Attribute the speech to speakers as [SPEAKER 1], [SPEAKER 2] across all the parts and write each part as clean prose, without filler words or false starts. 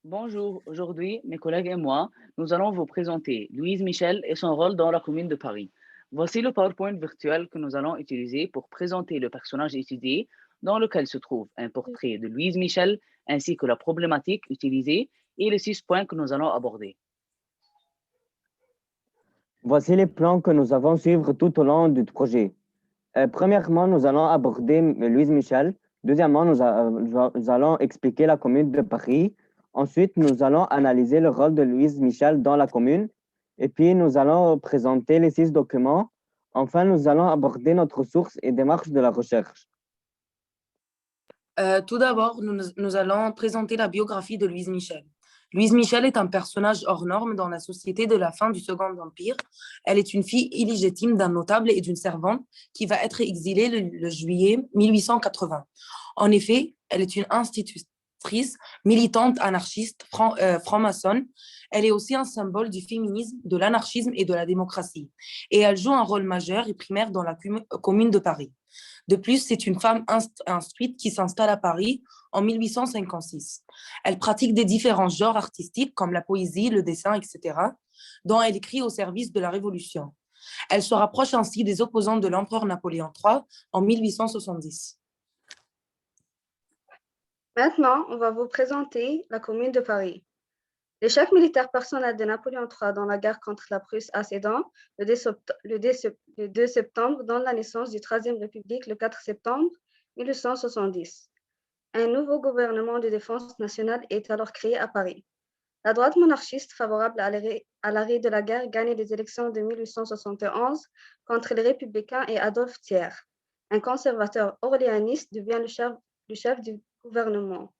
[SPEAKER 1] Bonjour, aujourd'hui, mes collègues et moi, nous allons vous présenter Louise Michel et son rôle dans la Commune de Paris. Voici le PowerPoint virtuel que nous allons utiliser pour présenter le personnage étudié dans lequel se trouve un portrait de Louise Michel ainsi que la problématique utilisée et les 6 points que nous allons aborder.
[SPEAKER 2] Voici les plans que nous avons suivre tout au long du projet. Premièrement, nous allons aborder Louise Michel. Deuxièmement, nous allons expliquer la commune de Paris. Ensuite, nous allons analyser le rôle de Louise Michel dans la commune. Et puis, nous allons présenter les 6 documents. Enfin, nous allons aborder notre source et démarche de la recherche.
[SPEAKER 3] Tout d'abord, nous allons présenter la biographie de Louise Michel. Louise Michel est un personnage hors norme dans la société de la fin du Second Empire. Elle est une fille illégitime d'un notable et d'une servante qui va être exilée le juillet 1880. En effet, elle est une institutrice, militante anarchiste, franc-maçonne. Elle est aussi un symbole du féminisme, de l'anarchisme et de la démocratie. Et elle joue un rôle majeur et primaire dans la commune de Paris. De plus, c'est une femme instruite qui s'installe à Paris en 1856. Elle pratique des différents genres artistiques comme la poésie, le dessin, etc., dont elle écrit au service de la Révolution. Elle se rapproche ainsi des opposants de l'empereur Napoléon III en 1870.
[SPEAKER 4] Maintenant, on va vous présenter la commune de Paris. Les chefs militaires personnels de Napoléon III dans la guerre contre la Prusse à Sedan, le 2 septembre, donne la naissance du Troisième République le 4 septembre 1870. Un nouveau gouvernement de défense nationale est alors créé à Paris. La droite monarchiste, favorable à l'arrêt de la guerre, gagne les élections de 1871 contre les républicains et Adolphe Thiers. Un conservateur orléaniste devient le chef du gouvernement.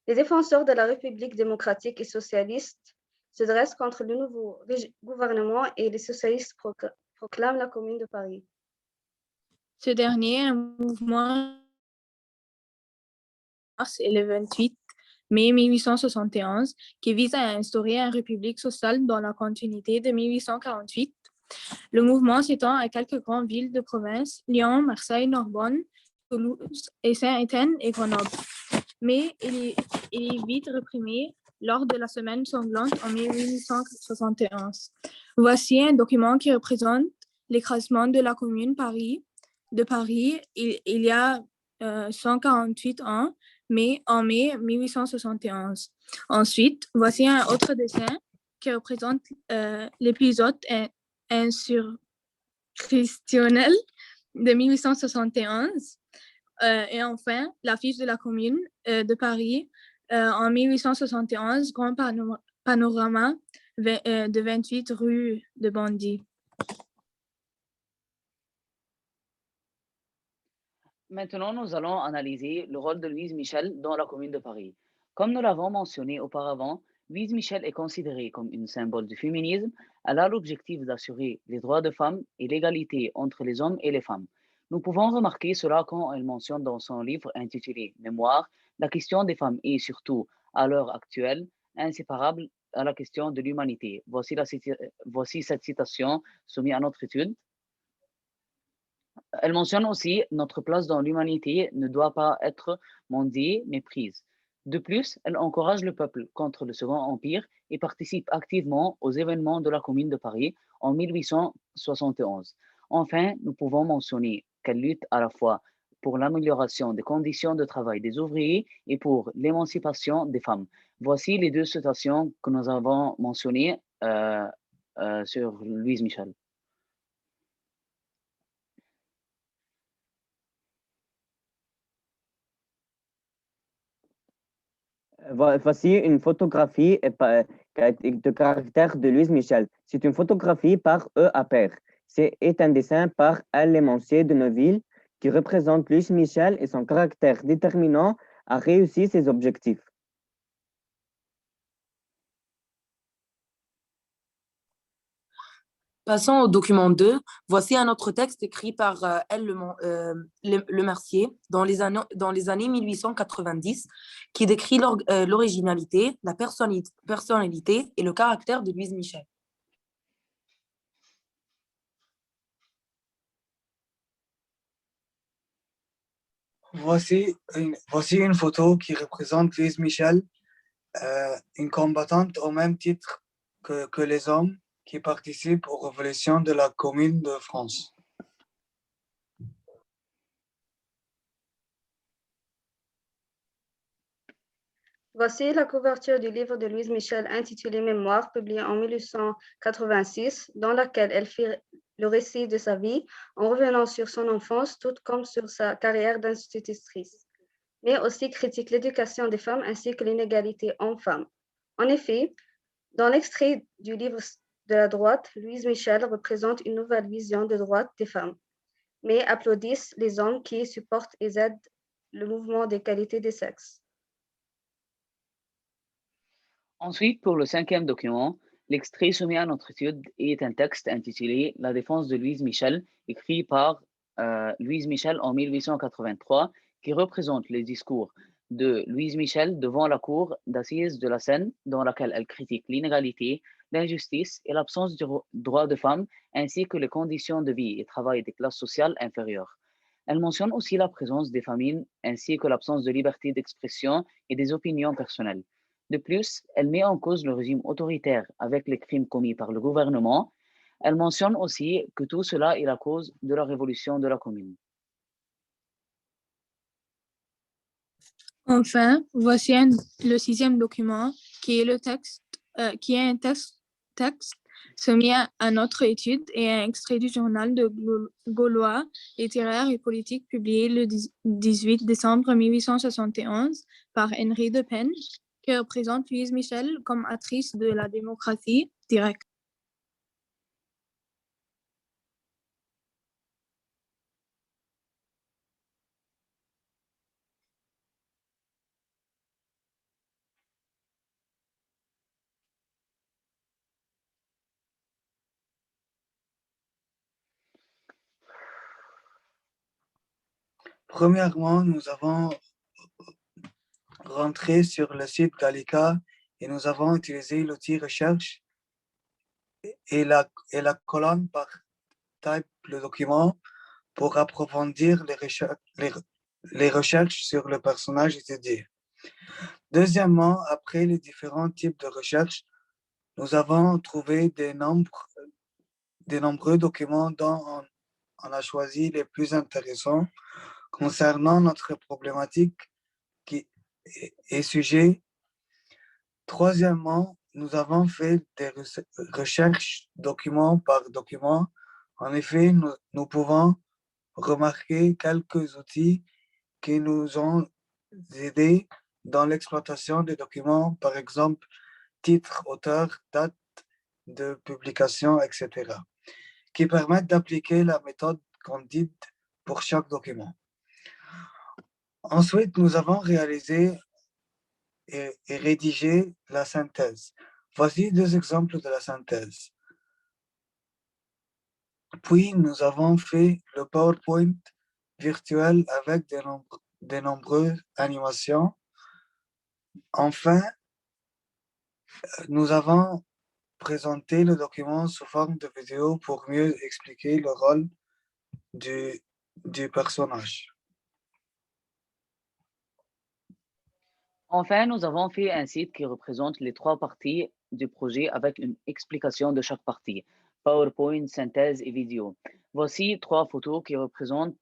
[SPEAKER 4] Les défenseurs de la République démocratique et socialiste se dressent contre le nouveau gouvernement et les socialistes proclament la Commune de Paris.
[SPEAKER 5] Ce dernier est un mouvement et le 28 mai 1871 qui vise à instaurer une république sociale dans la continuité de 1848. Le mouvement s'étend à quelques grandes villes de province, Lyon, Marseille, Narbonne, Toulouse et Saint-Étienne et Grenoble. Mais il est vite reprimé lors de la Semaine sanglante en 1871. Voici un document qui représente l'écrasement de la commune de Paris il y a 148 ans, mais en mai 1871. Ensuite, voici un autre dessin qui représente l'épisode insurrectionnel de 1871. Et enfin, l'affiche de la commune de Paris en 1871, grand panorama de 28 rue de Bondy.
[SPEAKER 1] Maintenant, nous allons analyser le rôle de Louise Michel dans la Commune de Paris. Comme nous l'avons mentionné auparavant, Louise Michel est considérée comme une symbole du féminisme. Elle a l'objectif d'assurer les droits des femmes et l'égalité entre les hommes et les femmes. Nous pouvons remarquer cela quand elle mentionne dans son livre intitulé Mémoire, la question des femmes est surtout, à l'heure actuelle, inséparable à la question de l'humanité. Voici cette citation soumise à notre étude. Elle mentionne aussi notre place dans l'humanité ne doit pas être mendiée, mais prise. De plus, elle encourage le peuple contre le Second Empire et participe activement aux événements de la Commune de Paris en 1871. Enfin, nous pouvons mentionner qu'elle lutte à la fois pour l'amélioration des conditions de travail des ouvriers et pour l'émancipation des femmes. Voici les 2 citations que nous avons mentionnées sur Louise Michel.
[SPEAKER 2] Voici une photographie de caractère de Louise Michel. C'est une photographie par E. Appert. C'est un dessin par L. Lemoncier de Neuville qui représente Louise Michel et son caractère déterminant à réussir ses objectifs.
[SPEAKER 3] Passons au document 2. Voici un autre texte écrit par Lemercier dans les années 1890 qui décrit l'originalité, la personnalité et le caractère de Louise Michel.
[SPEAKER 6] Voici une photo qui représente Louise Michel. une combattante au même titre que les hommes qui participent aux révolutions de la Commune de France.
[SPEAKER 4] Voici la couverture du livre de Louise Michel intitulé Mémoire, publié en 1886, dans laquelle elle fit le récit de sa vie en revenant sur son enfance, tout comme sur sa carrière d'institutrice, mais aussi critique l'éducation des femmes ainsi que l'inégalité hommes-femmes. En effet, dans l'extrait du livre de la droite, Louise Michel représente une nouvelle vision de droite des femmes, mais applaudissent les hommes qui supportent et aident le mouvement d'égalité des sexes.
[SPEAKER 1] Ensuite, pour le cinquième document, l'extrait soumis à notre étude est un texte intitulé La défense de Louise Michel, écrit par Louise Michel en 1883, qui représente les discours de Louise Michel devant la cour d'assises de la Seine, dans laquelle elle critique l'inégalité, l'injustice et l'absence du droit de femmes, ainsi que les conditions de vie et travail des classes sociales inférieures. Elle mentionne aussi la présence des famines, ainsi que l'absence de liberté d'expression et des opinions personnelles. De plus, elle met en cause le régime autoritaire avec les crimes commis par le gouvernement. Elle mentionne aussi que tout cela est la cause de la révolution de la Commune.
[SPEAKER 5] Enfin, voici le sixième document qui est un texte soumis à notre étude et un extrait du journal de Gaulois littéraire et politique publié le 18 décembre 1871 par Henri de Penne, qui représente Louise Michel comme actrice de la démocratie directe.
[SPEAKER 6] Premièrement, nous avons rentré sur le site Gallica et nous avons utilisé l'outil recherche et la colonne par type le document pour approfondir les recherches sur le personnage étudié. Deuxièmement, après les différents types de recherches, nous avons trouvé de nombreux documents dont on a choisi les plus intéressants concernant notre problématique et sujet. Troisièmement, nous avons fait des recherches document par document. En effet, nous pouvons remarquer quelques outils qui nous ont aidés dans l'exploitation des documents, par exemple, titre, auteur, date de publication, etc., qui permettent d'appliquer la méthode Candide pour chaque document. Ensuite, nous avons réalisé et rédigé la synthèse. Voici deux exemples de la synthèse. Puis, nous avons fait le PowerPoint virtuel avec de nombreuses animations. Enfin, nous avons présenté le document sous forme de vidéo pour mieux expliquer le rôle du personnage.
[SPEAKER 1] Enfin, nous avons fait un site qui représente les trois parties du projet avec une explication de chaque partie, PowerPoint, synthèse et vidéo. Voici trois photos qui représentent,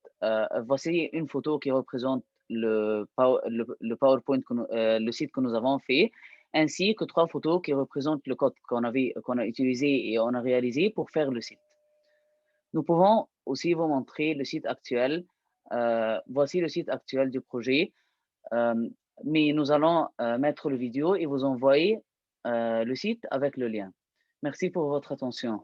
[SPEAKER 1] voici une photo qui représente le PowerPoint, le site que nous avons fait, ainsi que trois photos qui représentent le code qu'on a utilisé et on a réalisé pour faire le site. Nous pouvons aussi vous montrer le site actuel. Voici le site actuel du projet. Mais nous allons mettre le vidéo et vous envoyer le site avec le lien. Merci pour votre attention.